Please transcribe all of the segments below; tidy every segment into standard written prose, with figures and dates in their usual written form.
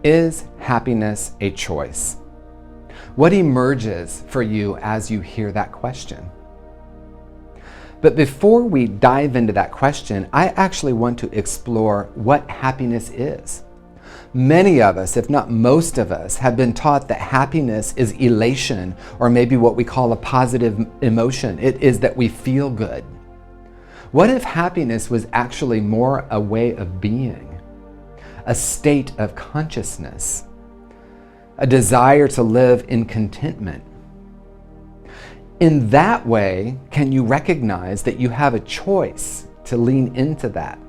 Is happiness a choice? What emerges for you as you hear that question? But before we dive into that question, I actually want to explore what happiness is. Many of us, if not most of us, have been taught that happiness is elation, or maybe what we call a positive emotion. It is that we feel good. What if happiness was actually more a way of being, a state of consciousness, a desire to live in contentment? In that way, can you recognize that you have a choice to lean into that?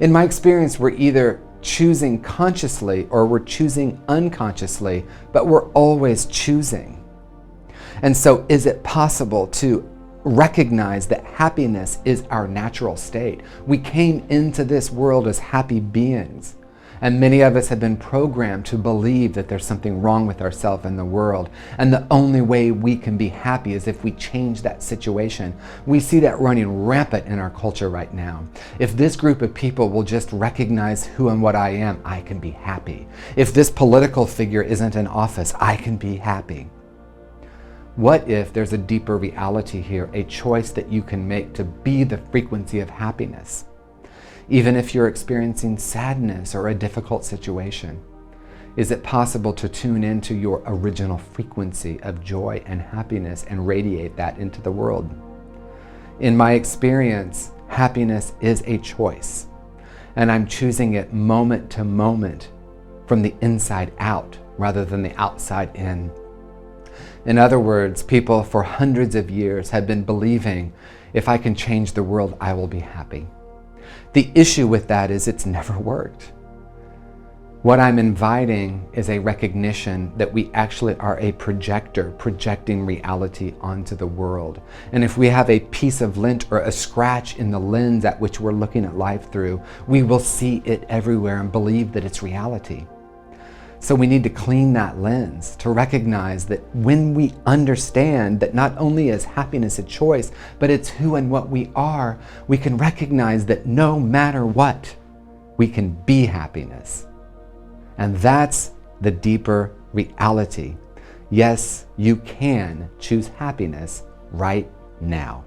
In my experience, we're either choosing consciously or we're choosing unconsciously, but we're always choosing. And so is it possible to recognize that happiness is our natural state? We came into this world as happy beings. And many of us have been programmed to believe that there's something wrong with ourselves and the world. And the only way we can be happy is if we change that situation. We see that running rampant in our culture right now. If this group of people will just recognize who and what I am, I can be happy. If this political figure isn't in office, I can be happy. What if there's a deeper reality here, a choice that you can make to be the frequency of happiness? Even if you're experiencing sadness or a difficult situation, is it possible to tune into your original frequency of joy and happiness and radiate that into the world? In my experience, happiness is a choice, and I'm choosing it moment to moment from the inside out rather than the outside in. In other words, people for hundreds of years have been believing, if I can change the world, I will be happy. The issue with that is it's never worked. What I'm inviting is a recognition that we actually are a projector, projecting reality onto the world. And if we have a piece of lint or a scratch in the lens at which we're looking at life through, we will see it everywhere and believe that it's reality. So we need to clean that lens to recognize that when we understand that not only is happiness a choice, but it's who and what we are, we can recognize that no matter what, we can be happiness. And that's the deeper reality. Yes, you can choose happiness right now.